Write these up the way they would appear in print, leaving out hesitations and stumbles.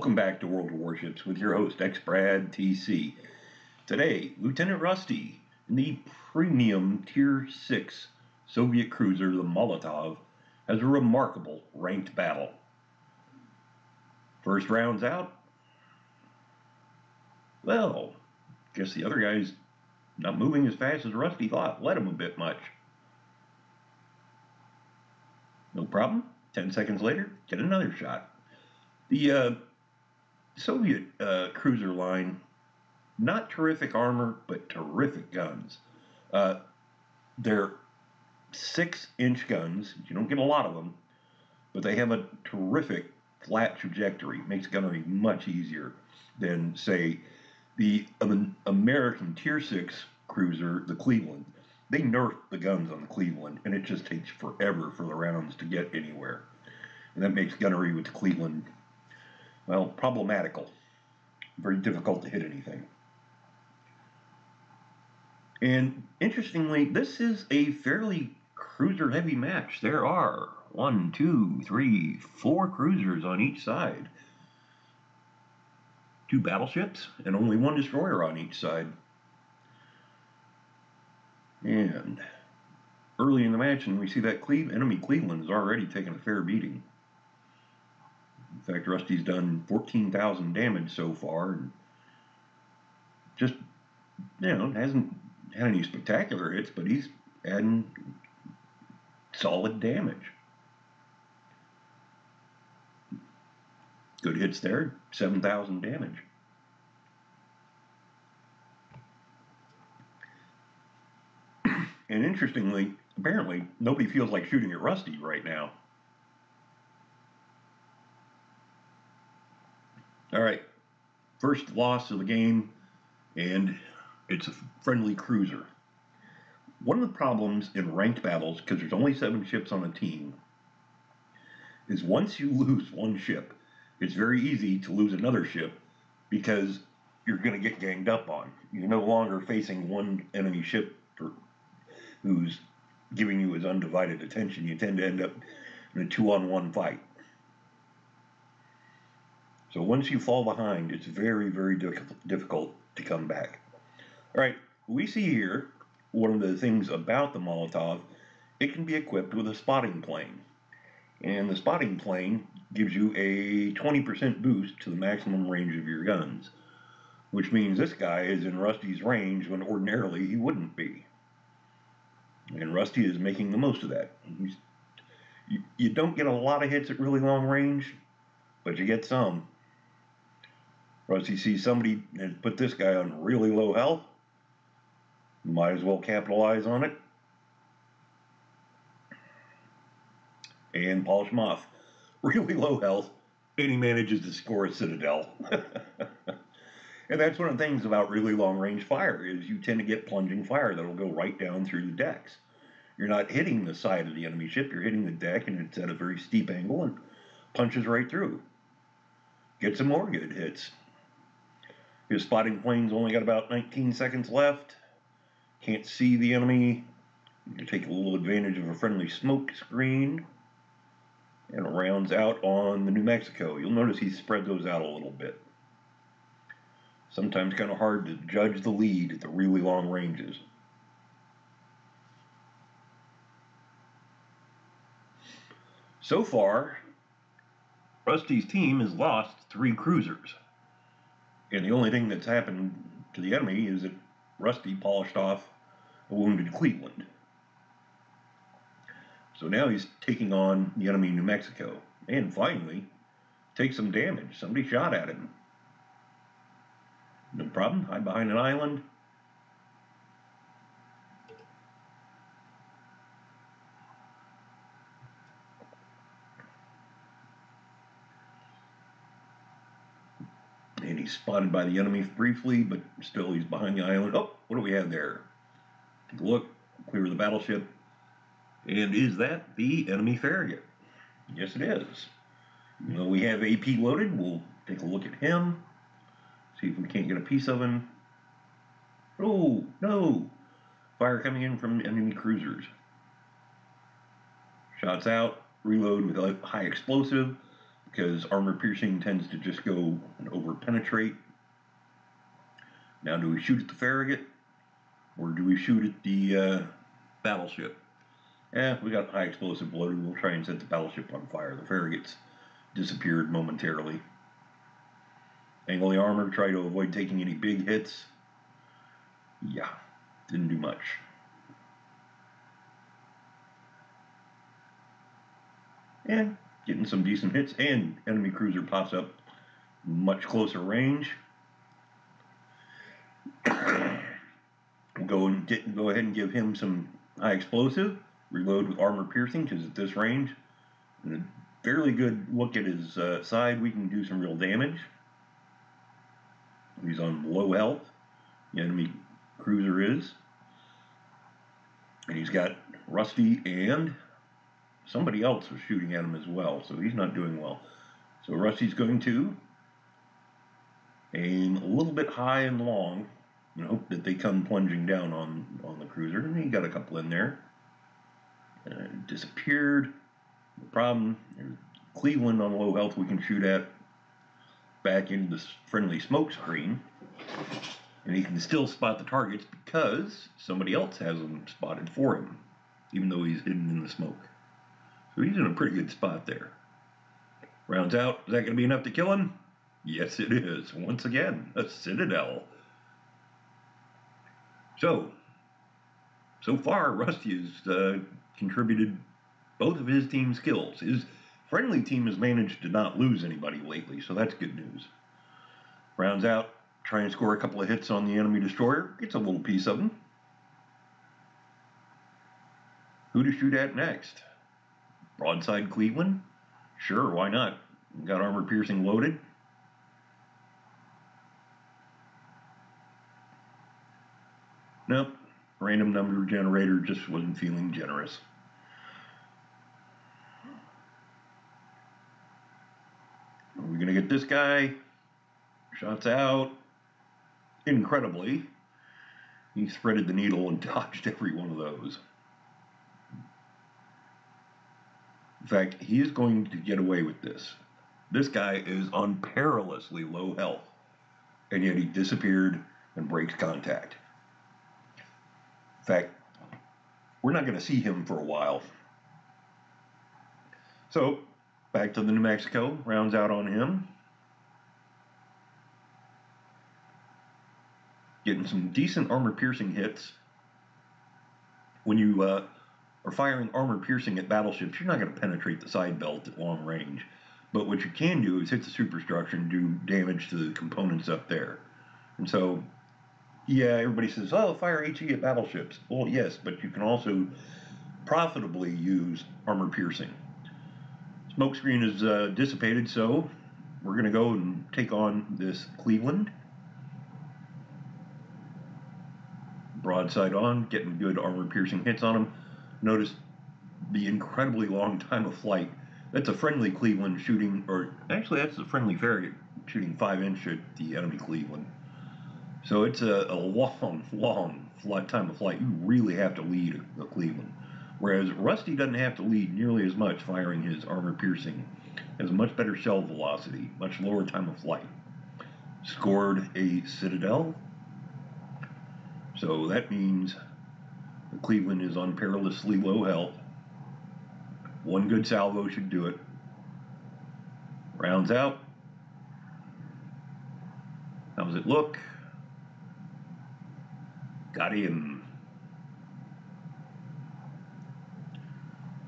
Welcome back to World of Warships with your host, X-Brad TC. Today, Lieutenant Rusty in the premium Tier 6 Soviet cruiser, the Molotov, has a remarkable ranked battle. First round's out. Well, guess the other guy's not moving as fast as Rusty thought. Let him a bit much. No problem. 10 seconds later, get another shot. The Soviet cruiser line, not terrific armor, but terrific guns. They're 6-inch guns. You don't get a lot of them, but they have a terrific flat trajectory. Makes gunnery much easier than, say, the American Tier 6 cruiser, the Cleveland. They nerfed the guns on the Cleveland, and it just takes forever for the rounds to get anywhere. And that makes gunnery with the Cleveland, well, problematical. Very difficult to hit anything. And interestingly, this is a fairly cruiser-heavy match. There are 1, 2, 3, 4 cruisers on each side. 2 battleships and only 1 destroyer on each side. And early in the match, and we see that enemy Cleveland is already taking a fair beating. In fact, Rusty's done 14,000 damage so far, and just, hasn't had any spectacular hits, but he's adding solid damage. Good hits there, 7,000 damage. And interestingly, apparently, nobody feels like shooting at Rusty right now. All right, first loss of the game, and it's a friendly cruiser. One of the problems in ranked battles, because there's only 7 ships on a team, is once you lose one ship, it's very easy to lose another ship because you're going to get ganged up on. You're no longer facing one enemy ship who's giving you his undivided attention. You tend to end up in a 2-on-1 fight. So once you fall behind, it's very, very difficult to come back. All right, we see here one of the things about the Molotov. It can be equipped with a spotting plane. And the spotting plane gives you a 20% boost to the maximum range of your guns, which means this guy is in Rusty's range when ordinarily he wouldn't be. And Rusty is making the most of that. You don't get a lot of hits at really long range, but you get some. Rusty sees somebody has put this guy on really low health. Might as well capitalize on it and polish him off. Really low health, and he manages to score a citadel. And that's one of the things about really long-range fire is you tend to get plunging fire that'll go right down through the decks. You're not hitting the side of the enemy ship, you're hitting the deck, and it's at a very steep angle and punches right through. Get some more good hits. His spotting plane's only got about 19 seconds left. Can't see the enemy. You take a little advantage of a friendly smoke screen. And rounds out on the New Mexico. You'll notice he spread those out a little bit. Sometimes kind of hard to judge the lead at the really long ranges. So far, Rusty's team has lost 3 cruisers. And the only thing that's happened to the enemy is that Rusty polished off a wounded Cleveland. So now he's taking on the enemy New Mexico. And finally, takes some damage. Somebody shot at him. No problem. Hide behind an island. And he's spotted by the enemy briefly, but still he's behind the island. Oh, what do we have there? Take a look. Clear the battleship. And is that the enemy frigate? Yes, it is. You know, we have AP loaded. We'll take a look at him. See if we can't get a piece of him. Oh, no. Fire coming in from enemy cruisers. Shots out. Reload with a high explosive. because armor piercing tends to just go and over penetrate. Now, do we shoot at the Farragut or do we shoot at the battleship? We got high explosive loaded. We'll try and set the battleship on fire. The Farragut's disappeared momentarily. Angle the armor, try to avoid taking any big hits. Yeah, didn't do much. And getting some decent hits, and enemy cruiser pops up much closer range. We'll go ahead and give him some high explosive. Reload with armor piercing, because at this range, and a fairly good look at his side, we can do some real damage. He's on low health. The enemy cruiser is. And he's got Rusty and somebody else was shooting at him as well, so he's not doing well. So Rusty's going to aim a little bit high and long, and hope that they come plunging down on the cruiser. And he got a couple in there. Disappeared. No problem. There's Cleveland on low health we can shoot at. Back into the friendly smoke screen. And he can still spot the targets because somebody else has them spotted for him, even though he's hidden in the smoke. So he's in a pretty good spot there. Rounds out. Is that going to be enough to kill him? Yes, it is. Once again, a Citadel. So far, Rusty has contributed both of his team's kills. His friendly team has managed to not lose anybody lately, so that's good news. Rounds out, try and score a couple of hits on the enemy destroyer. Gets a little piece of them. Who to shoot at next? Broadside Cleveland? Sure, why not? Got armor piercing loaded. Nope. Random number generator just wasn't feeling generous. Are we going to get this guy? Shots out. Incredibly, he threaded the needle and dodged every one of those. In fact, he is going to get away with this. This guy is on perilously low health, and yet he disappeared and breaks contact. In fact, we're not going to see him for a while. So, back to the New Mexico, rounds out on him. Getting some decent armor-piercing hits. When you are firing armor-piercing at battleships, you're not going to penetrate the side belt at long range. But what you can do is hit the superstructure and do damage to the components up there. And so, yeah, everybody says, oh, fire HE at battleships. Well, yes, but you can also profitably use armor-piercing. Smokescreen is dissipated, so we're going to go and take on this Cleveland. Broadside on, getting good armor-piercing hits on him. Notice the incredibly long time of flight. That's a friendly Cleveland shooting, or actually that's a friendly Farragut shooting 5-inch at the enemy Cleveland. So it's a long time of flight. You really have to lead a Cleveland. Whereas Rusty doesn't have to lead nearly as much firing his armor-piercing. Has a much better shell velocity, much lower time of flight. Scored a Citadel. So that means the Cleveland is on perilously low health. One good salvo should do it. Rounds out. How does it look? Got him.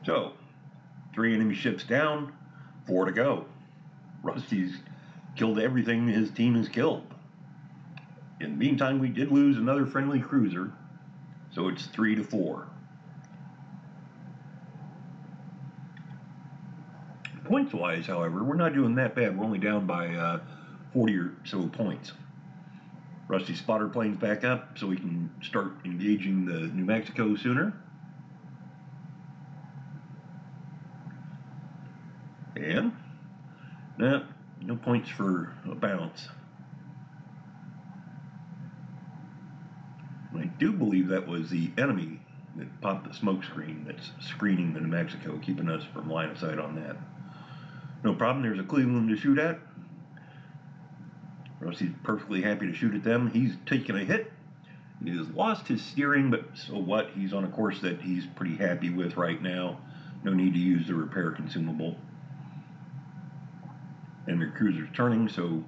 So, 3 enemy ships down, 4 to go. Rusty's killed everything his team has killed. In the meantime, we did lose another friendly cruiser, so it's 3 to 4. Points-wise, however, we're not doing that bad. We're only down by 40 or so points. Rusty's spotter plane's back up, so we can start engaging the New Mexico sooner. And no points for a bounce. I do believe that was the enemy that popped the smoke screen that's screening the New Mexico, keeping us from line of sight on that. No problem, there's a Cleveland to shoot at. Rusty's perfectly happy to shoot at them. He's taken a hit. He has lost his steering, but so what? He's on a course that he's pretty happy with right now. No need to use the repair consumable. And their cruiser's turning, so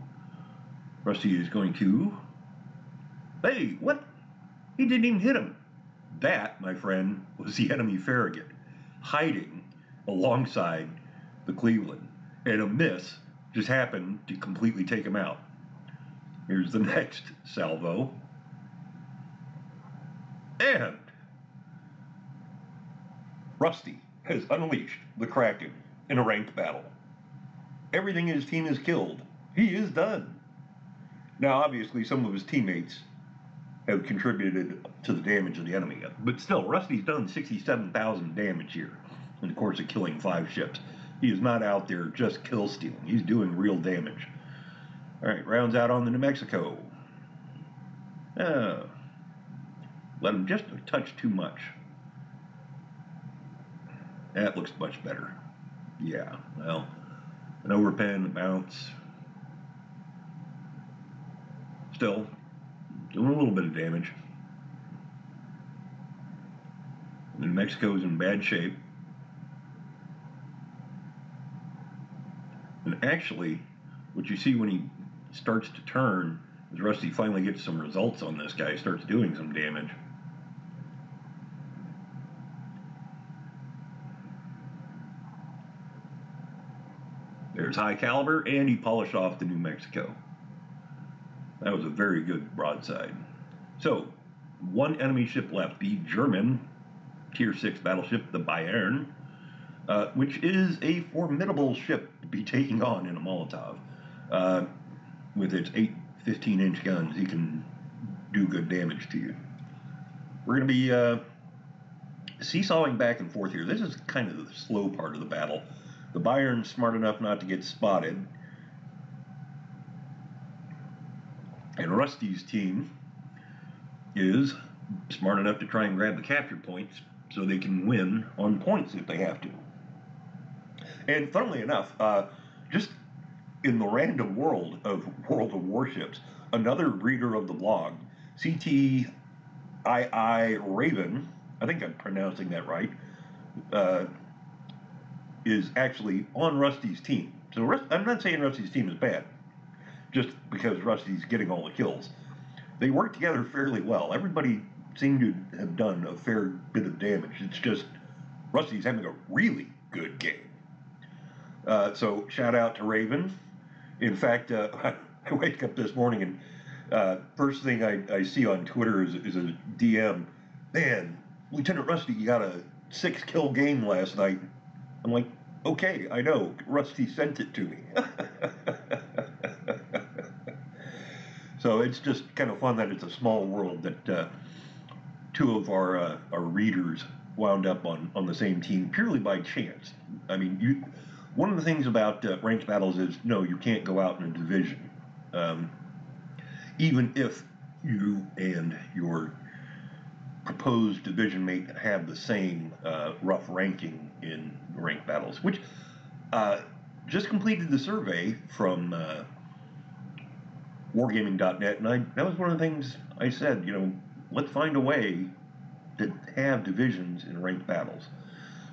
Rusty is going to... Hey, what? He didn't even hit him. That, my friend, was the enemy Farragut, hiding alongside the Cleveland. And a miss just happened to completely take him out. Here's the next salvo. And Rusty has unleashed the Kraken in a ranked battle. Everything his team has killed, he is done. Now, obviously, some of his teammates have contributed to the damage of the enemy. But still, Rusty's done 67,000 damage here in the course of killing 5 ships. He is not out there just kill stealing. He's doing real damage. All right, rounds out on the New Mexico. Let him just a touch too much. That looks much better. Yeah, well, an overpen, a bounce. Still, doing a little bit of damage. New Mexico's in bad shape. And actually, what you see when he starts to turn is Rusty finally gets some results on this guy, starts doing some damage. There's high caliber, and he polished off the New Mexico. That was a very good broadside. So, one enemy ship left, the German Tier 6 battleship, the Bayern, which is a formidable ship to be taking on in a Molotov. With its 8 15-inch guns, he can do good damage to you. We're going to be seesawing back and forth here. This is kind of the slow part of the battle. The Bayern's smart enough not to get spotted. And Rusty's team is smart enough to try and grab the capture points so they can win on points if they have to. And funnily enough, just in the random world of Warships, another reader of the blog, CTII Raven, I think I'm pronouncing that right, is actually on Rusty's team. So I'm not saying Rusty's team is bad, just because Rusty's getting all the kills. They work together fairly well. Everybody seemed to have done a fair bit of damage. It's just Rusty's having a really good game. So shout out to Raven. In fact, I wake up this morning and first thing I see on Twitter is a DM. Man, Lieutenant Rusty, you got a 6-kill game last night. I'm like, okay, I know. Rusty sent it to me. So it's just kind of fun that it's a small world that two of our readers wound up on the same team purely by chance. I mean, one of the things about ranked battles is, no, you can't go out in a division. Even if you and your proposed division mate have the same rough ranking in ranked battles, which just completed the survey from wargaming.net, and that was one of the things I said, let's find a way to have divisions in ranked battles.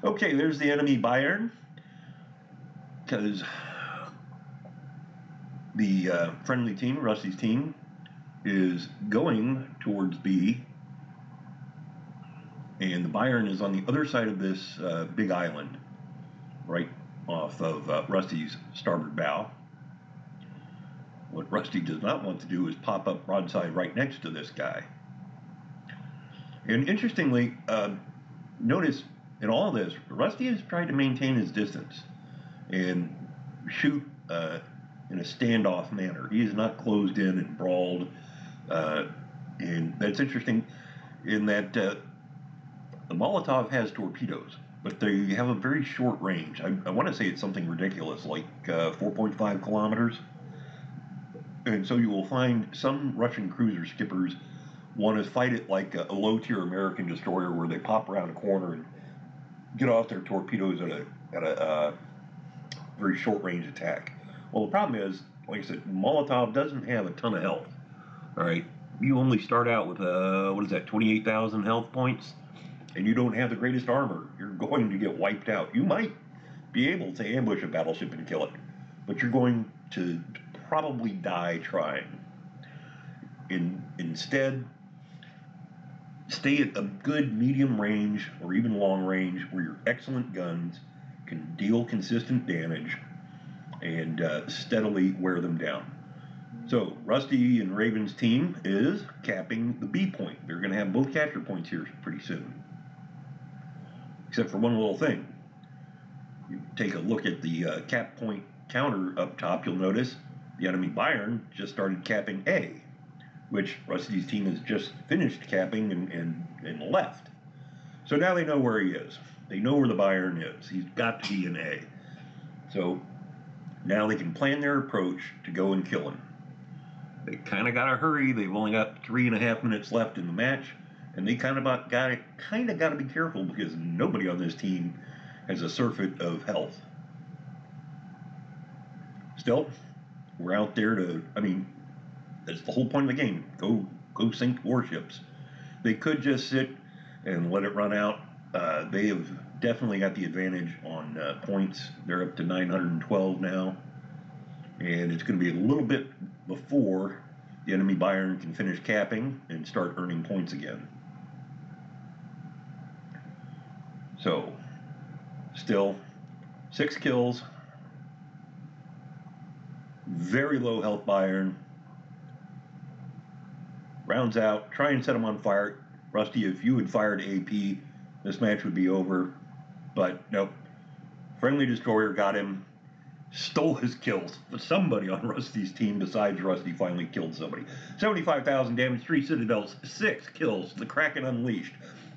Okay, there's the enemy Bayern, because the friendly team, Rusty's team, is going towards B, and the Bayern is on the other side of this big island, right off of Rusty's starboard bow. What Rusty does not want to do is pop up broadside right next to this guy. And interestingly, notice in all this, Rusty has tried to maintain his distance and shoot in a standoff manner. He is not closed in and brawled. And that's interesting in that the Molotov has torpedoes, but they have a very short range. I want to say it's something ridiculous, like 4.5 kilometers. And so you will find some Russian cruiser skippers want to fight it like a low-tier American destroyer, where they pop around a corner and get off their torpedoes at a very short-range attack. Well, the problem is, like I said, Molotov doesn't have a ton of health. All right, you only start out with, what is that, 28,000 health points? And you don't have the greatest armor. You're going to get wiped out. You might be able to ambush a battleship and kill it, but you're going to probably die trying. Instead, stay at a good medium range or even long range where your excellent guns can deal consistent damage and steadily wear them down. So Rusty and Raven's team is capping the B point. They're going to have both capture points here pretty soon. Except for one little thing. You take a look at the cap point counter up top, you'll notice the enemy Bayern just started capping A, which Rusty's team has just finished capping and left. So now they know where he is. They know where the Bayern is. He's got to be in A. So now they can plan their approach to go and kill him. They kind of got to hurry. They've only got 3.5 minutes left in the match, and they kind of got to be careful because nobody on this team has a surfeit of health. Still, we're out there to, I mean, that's the whole point of the game. Go sink warships. They could just sit and let it run out. They have definitely got the advantage on points. They're up to 912 now. And it's going to be a little bit before the enemy Bayern can finish capping and start earning points again. So, still, 6 kills. Very low health Bayern. Rounds out, try and set him on fire. Rusty, if you had fired AP, this match would be over. But nope. Friendly destroyer got him, stole his kills. But somebody on Rusty's team besides Rusty finally killed somebody. 75,000 damage, 3 citadels, 6 kills. The Kraken unleashed.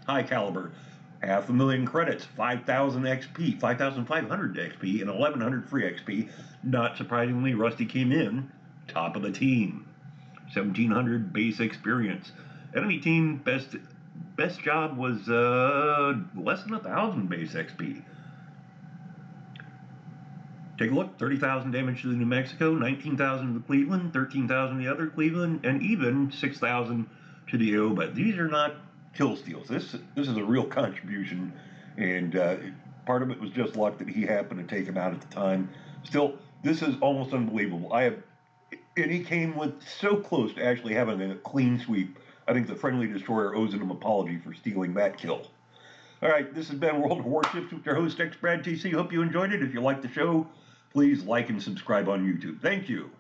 High caliber. 500,000 credits, 5,000 XP, 5,500 XP, and 1,100 free XP. Not surprisingly, Rusty came in top of the team. 1,700 base experience. Enemy team best job was less than 1,000 base XP. Take a look. 30,000 damage to the New Mexico, 19,000 to the Cleveland, 13,000 to the other Cleveland, and even 6,000 to the Ioba. These are not kill steals. This is a real contribution, and part of it was just luck that he happened to take him out at the time. Still, this is almost unbelievable. And he came with so close to actually having a clean sweep. I think the friendly destroyer owes him an apology for stealing that kill. All right, this has been World of Warships with your host, X Brad TC. Hope you enjoyed it. If you liked the show, please like and subscribe on YouTube. Thank you.